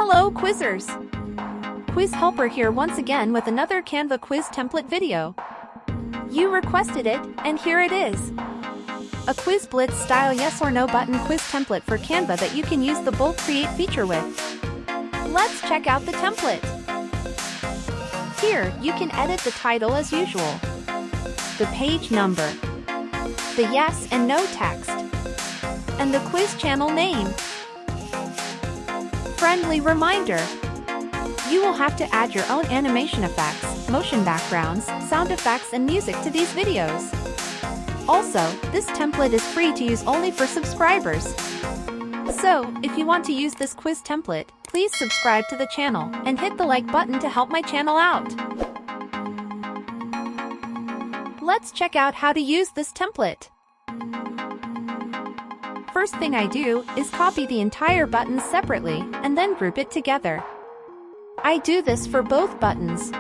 Hello, Quizzers! Quiz Helper here once again with another Canva quiz template video. You requested it, and here it is. A Quiz Blitz style yes or no button quiz template for Canva that you can use the Bold Create feature with. Let's check out the template. Here, you can edit the title as usual, the page number, the yes and no text, and the quiz channel name. Friendly reminder: you will have to add your own animation effects, motion backgrounds, sound effects and music to these videos. Also, this template is free to use only for subscribers. So, if you want to use this quiz template, please subscribe to the channel and hit the like button to help my channel out. Let's check out how to use this template. First thing I do is copy the entire buttons separately and then group it together. I do this for both buttons.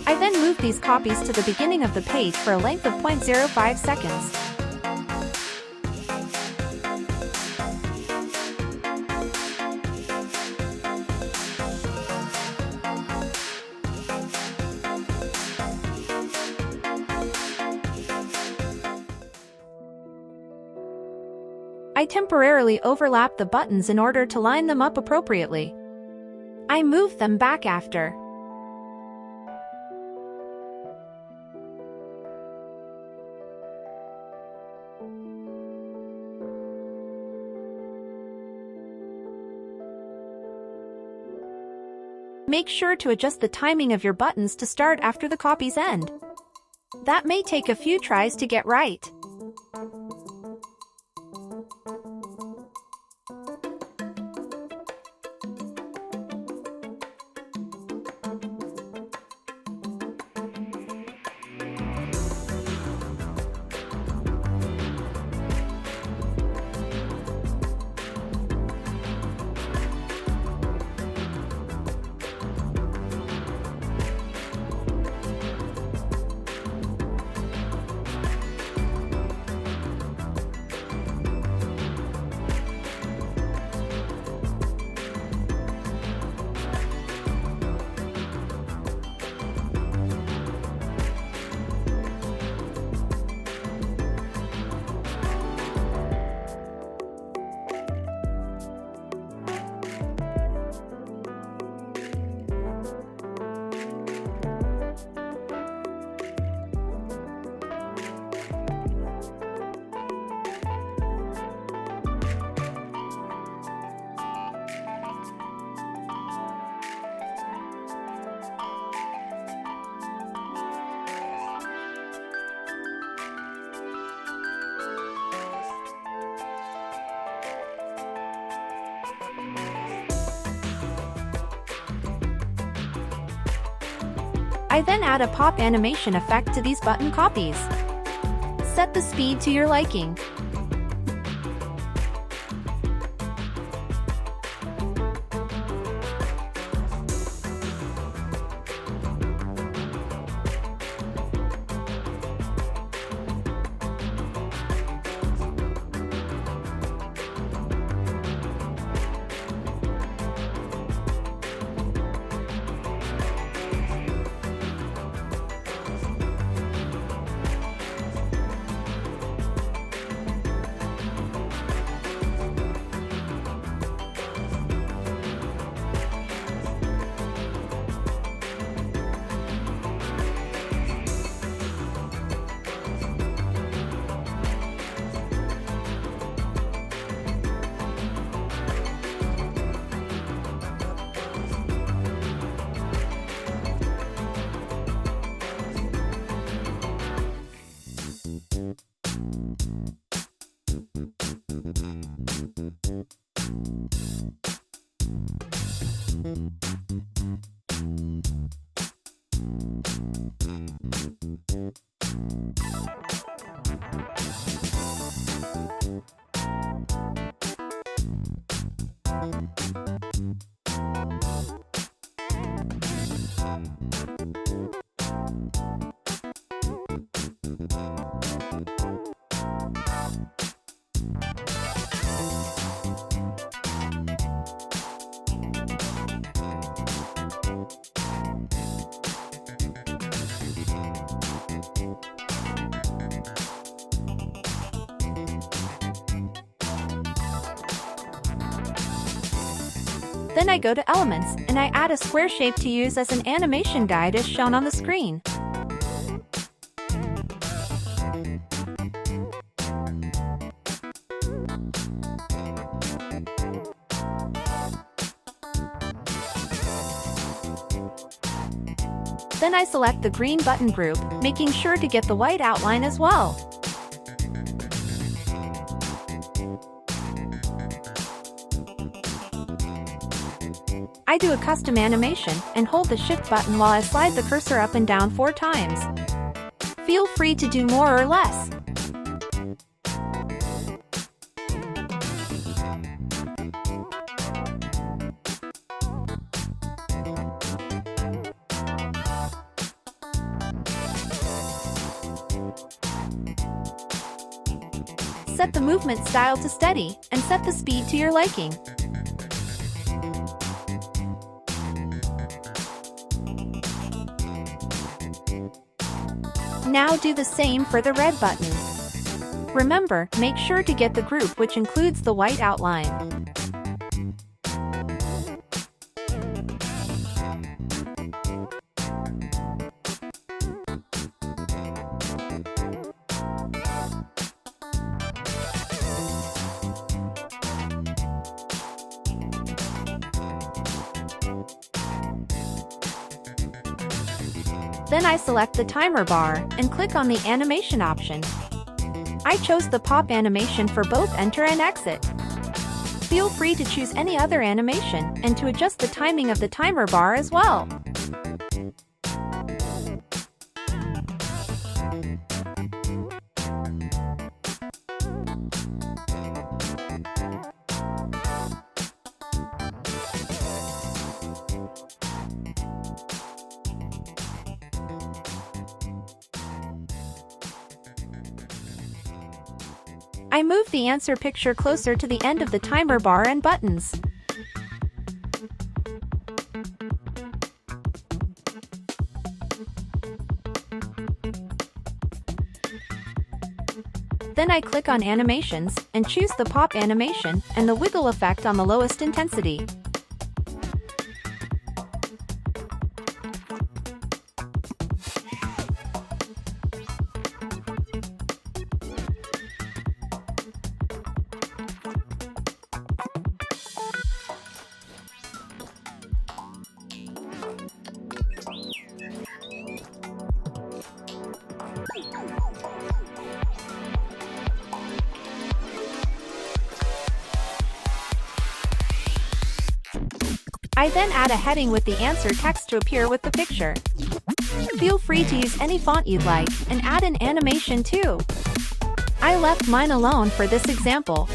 I then move these copies to the beginning of the page for a length of 0.05 seconds. I temporarily overlap the buttons in order to line them up appropriately. I move them back after. Make sure to adjust the timing of your buttons to start after the copies end. That may take a few tries to get right. I then add a pop animation effect to these button copies. Set the speed to your liking. Then I go to Elements, and I add a square shape to use as an animation guide as shown on the screen. Then I select the green button group, making sure to get the white outline as well. I do a custom animation and hold the Shift button while I slide the cursor up and down 4 times. Feel free to do more or less. Set the movement style to steady, and set the speed to your liking. Now do the same for the red button. Remember, make sure to get the group which includes the white outline. Then I select the timer bar and click on the animation option. I chose the pop animation for both enter and exit. Feel free to choose any other animation and to adjust the timing of the timer bar as well. I move the answer picture closer to the end of the timer bar and buttons. Then I click on Animations and choose the pop animation and the wiggle effect on the lowest intensity. I then add a heading with the answer text to appear with the picture. Feel free to use any font you'd like and add an animation too. I left mine alone for this example.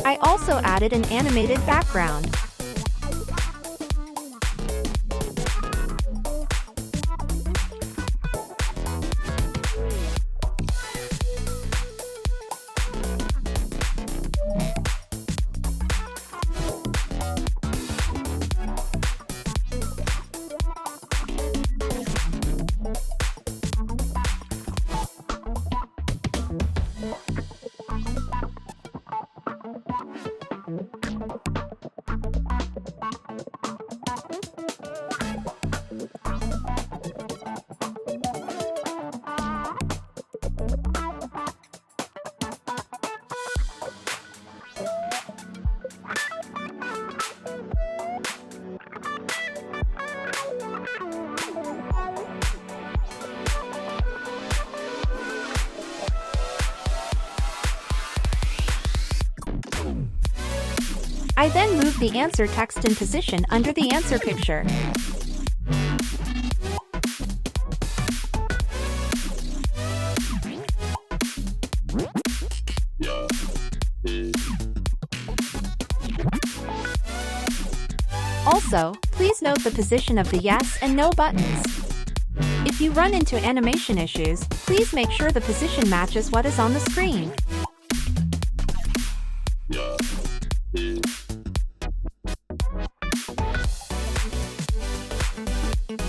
I also added an animated background. I then move the answer text in position under the answer picture. Also, please note the position of the yes and no buttons. If you run into animation issues, please make sure the position matches what is on the screen.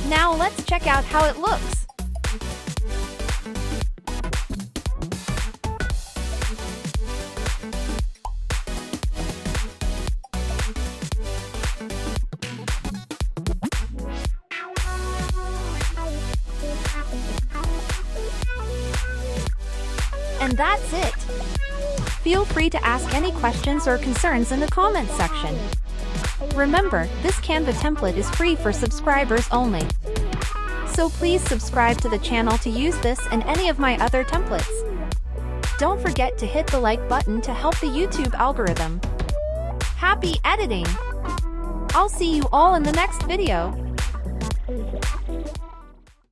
Now let's check out how it looks. And that's it. Feel free to ask any questions or concerns in the comments section. Remember, this Canva template is free for subscribers only. So please subscribe to the channel to use this and any of my other templates. Don't forget to hit the like button to help the YouTube algorithm. Happy editing! I'll see you all in the next video.